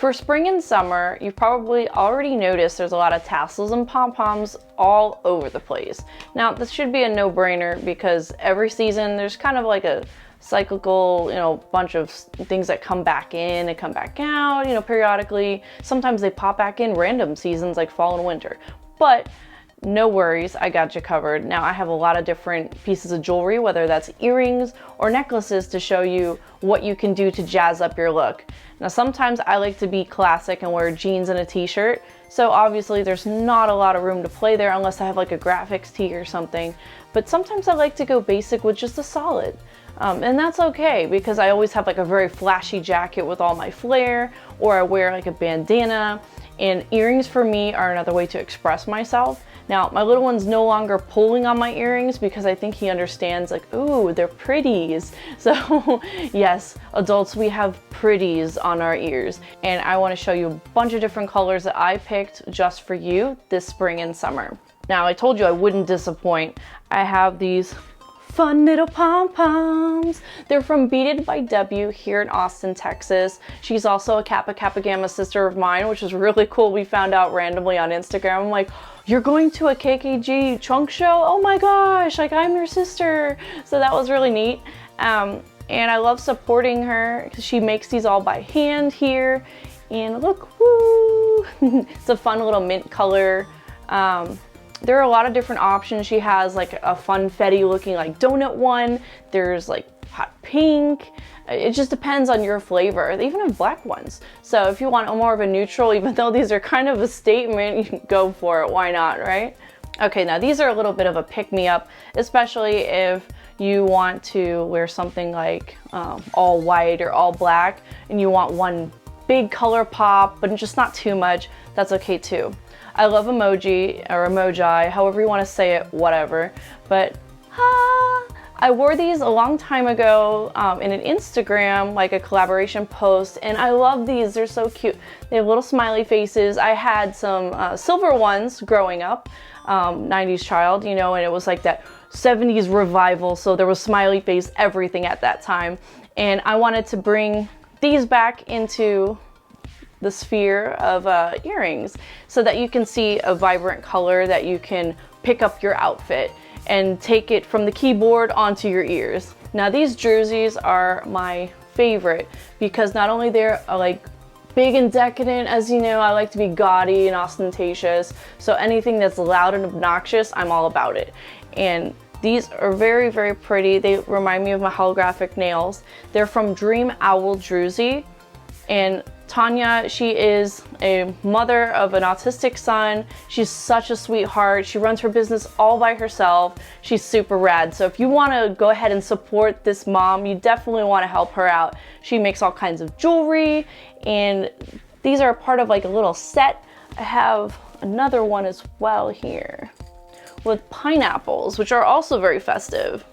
For spring and summer, you've probably already noticed there's a lot of tassels and pom-poms all over the place. Now, this should be a no-brainer because every season there's kind of like a cyclical, bunch of things that come back in and come back out, periodically. Sometimes they pop back in random seasons like fall and winter. But no worries, I got you covered. Now I have a lot of different pieces of jewelry, whether that's earrings or necklaces, to show you what you can do to jazz up your look. Now sometimes I like to be classic and wear jeans and a t-shirt, so obviously there's not a lot of room to play there unless I have like a graphics tee or something. But sometimes I like to go basic with just a solid. And that's okay because I always have like a very flashy jacket with all my flair, or I wear like a bandana. And earrings for me are another way to express myself. Now, my little one's no longer pulling on my earrings because I think he understands like, ooh, they're pretties. So yes, adults, we have pretties on our ears. And I want to show you a bunch of different colors that I picked just for you this spring and summer. Now, I told you I wouldn't disappoint. I have these fun little pom-poms. They're from Beaded by W here in Austin, Texas. She's also a Kappa Kappa Gamma sister of mine, which is really cool. We found out randomly on Instagram. I'm like, you're going to a KKG trunk show? Oh my gosh, like I'm your sister. So that was really neat. And I love supporting her because she makes these all by hand here. And look, woo! It's a fun little mint color. There are a lot of different options. She has like a funfetti looking like donut one. There's like hot pink. It just depends on your flavor. They even have black ones. So if you want a more of a neutral, even though these are kind of a statement, you can go for it. Why not, right? Okay, now these are a little bit of a pick-me-up, especially if you want to wear something like all white or all black and you want one big color pop, but just not too much. That's okay too. I love emoji or emoji, however you want to say it, whatever. But I wore these a long time ago in an Instagram, like a collaboration post, and I love these. They're so cute. They have little smiley faces. I had some silver ones growing up, 90s child, and it was like that 70s revival, so there was smiley face everything at that time. And I wanted to bring these back into the sphere of earrings so that you can see a vibrant color that you can pick up your outfit and take it from the keyboard onto your ears. Now these Druzys are my favorite because not only they're like big and decadent, as you know, I like to be gaudy and ostentatious, so anything that's loud and obnoxious, I'm all about it. And these are very, very pretty. They remind me of my holographic nails. They're from Owl Druzy, and Tanya, she is a mother of an autistic son. She's such a sweetheart. She runs her business all by herself. She's super rad. So if you want to go ahead and support this mom, you definitely want to help her out. She makes all kinds of jewelry, and these are a part of like a little set. I have another one as well here with pineapples, which are also very festive.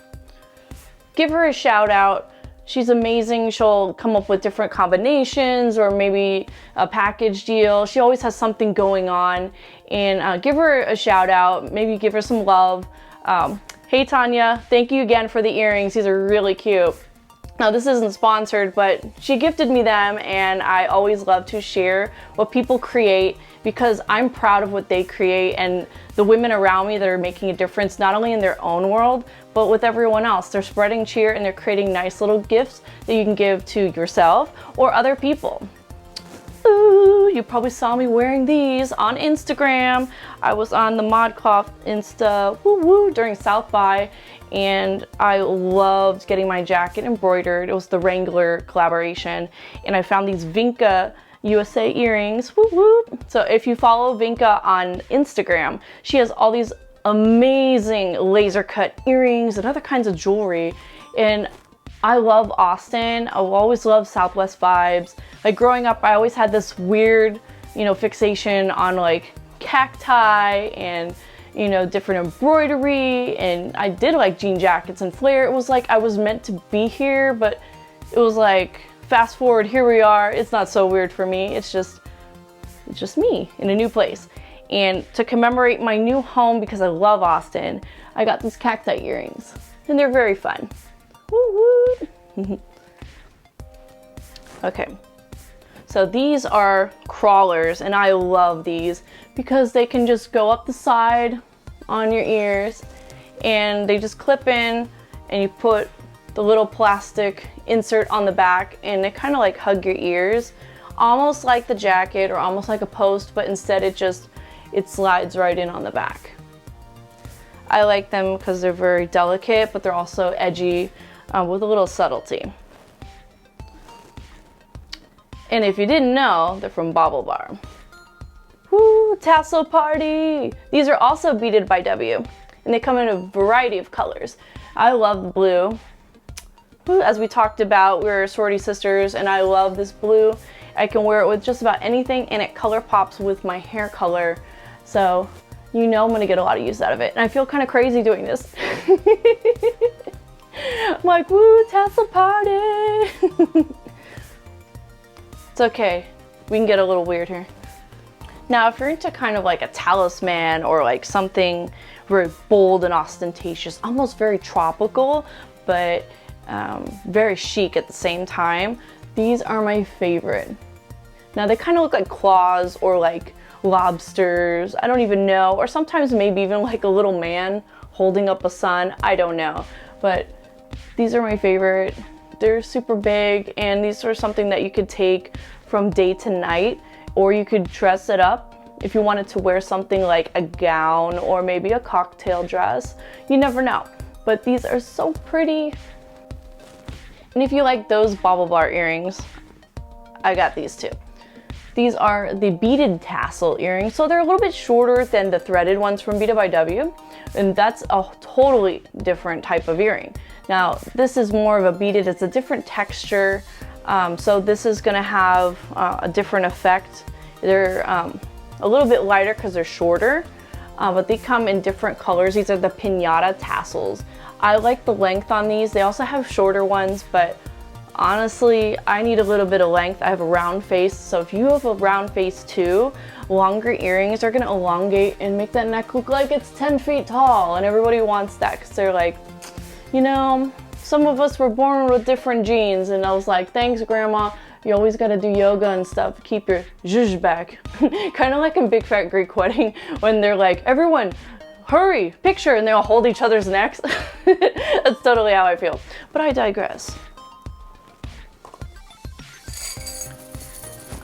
Give her a shout out. She's amazing. She'll come up with different combinations or maybe a package deal. She always has something going on, and give her a shout out. Maybe give her some love. Hey Tanya, thank you again for the earrings. These are really cute. Now this isn't sponsored, but she gifted me them, and I always love to share what people create because I'm proud of what they create and the women around me that are making a difference, not only in their own world, but with everyone else. They're spreading cheer and they're creating nice little gifts that you can give to yourself or other people. Ooh, you probably saw me wearing these on Instagram. I was on the ModCloth Insta during South by, and I loved getting my jacket embroidered. It was the Wrangler collaboration, and I found these Vinca USA earrings. So if you follow Vinca on Instagram, she has all these amazing laser cut earrings and other kinds of jewelry, and I love Austin. I've always loved Southwest vibes. Like growing up, I always had this weird, fixation on like cacti and, different embroidery. And I did like jean jackets and flair. It was like I was meant to be here, but it was like, fast forward, here we are. It's not so weird for me. It's just me in a new place. And to commemorate my new home, because I love Austin, I got these cacti earrings, and they're very fun. Woo woo. Okay, So these are crawlers, and I love these because they can just go up the side on your ears, and they just clip in, and you put the little plastic insert on the back, and they kind of like hug your ears, almost like the jacket or almost like a post, but instead it slides right in on the back. I like them because they're very delicate, but they're also edgy with a little subtlety. And if you didn't know, they're from Bobble Bar. Woo, tassel party! These are also beaded by W, and they come in a variety of colors. I love the blue. Woo, as we talked about, we're sorority sisters, and I love this blue. I can wear it with just about anything, and it color pops with my hair color. So, you know I'm gonna get a lot of use out of it. And I feel kind of crazy doing this. I'm like, woo, tassel party! It's okay, we can get a little weird here. Now, if you're into kind of like a talisman or like something very bold and ostentatious, almost very tropical, but very chic at the same time, these are my favorite. Now, they kind of look like claws or like lobsters, I don't even know, or sometimes maybe even like a little man holding up a sun, I don't know. But these are my favorite. They're super big, and these are something that you could take from day to night, or you could dress it up if you wanted to wear something like a gown or maybe a cocktail dress. You never know. But these are so pretty. And if you like those Bobble Bar earrings, I got these too. These are the beaded tassel earrings. So they're a little bit shorter than the threaded ones from Beaded by W. And that's a totally different type of earring. Now, this is more of a beaded, it's a different texture. So this is gonna have a different effect. They're a little bit lighter because they're shorter, but they come in different colors. These are the piñata tassels. I like the length on these. They also have shorter ones, but honestly, I need a little bit of length. I have a round face, so if you have a round face too, longer earrings are gonna elongate and make that neck look like it's 10 feet tall, and everybody wants that because they're like, you know, some of us were born with different genes. And I was like, thanks, Grandma. You always gotta do yoga and stuff. Keep your zhuzh back. Kind of like in Big Fat Greek Wedding when they're like, everyone, hurry, picture, and they all hold each other's necks. That's totally how I feel. But I digress.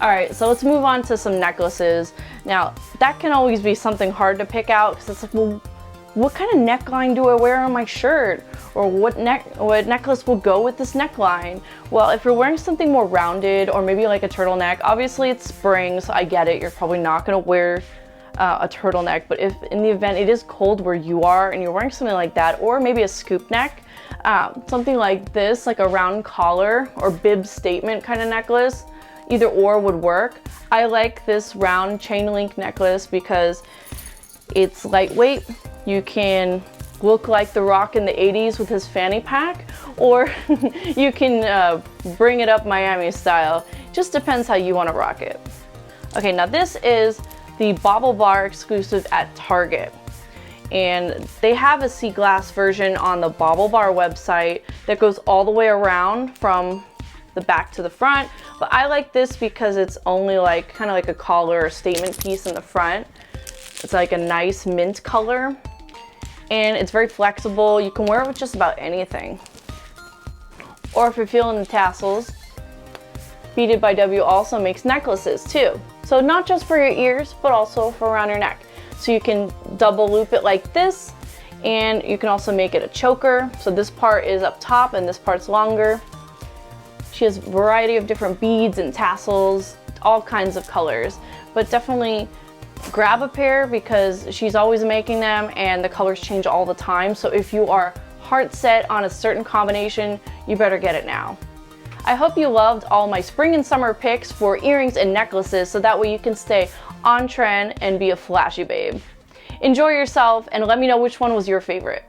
All right, so let's move on to some necklaces. Now, that can always be something hard to pick out because it's like, well, what kind of neckline do I wear on my shirt? Or what necklace will go with this neckline? Well, if you're wearing something more rounded or maybe like a turtleneck, obviously it's spring, so I get it. You're probably not gonna wear a turtleneck, but if in the event it is cold where you are and you're wearing something like that, or maybe a scoop neck, something like this, like a round collar or bib statement kind of necklace, either or would work. I like this round chain link necklace because it's lightweight. You can look like The Rock in the 80s with his fanny pack, or you can bring it up Miami style. Just depends how you want to rock it. Okay, now this is the Bobble Bar exclusive at Target. And they have a sea glass version on the Bobble Bar website that goes all the way around from the back to the front. But I like this because it's only like kind of like a collar or statement piece in the front. It's like a nice mint color. And it's very flexible. You can wear it with just about anything. Or if you're feeling the tassels, Beaded by W also makes necklaces too. So not just for your ears, but also for around your neck. So you can double loop it like this, and you can also make it a choker. So this part is up top and this part's longer. She has a variety of different beads and tassels, all kinds of colors, but definitely grab a pair because she's always making them and the colors change all the time. So if you are heart set on a certain combination, you better get it now. I hope you loved all my spring and summer picks for earrings and necklaces so that way you can stay on trend and be a flashy babe. Enjoy yourself and let me know which one was your favorite.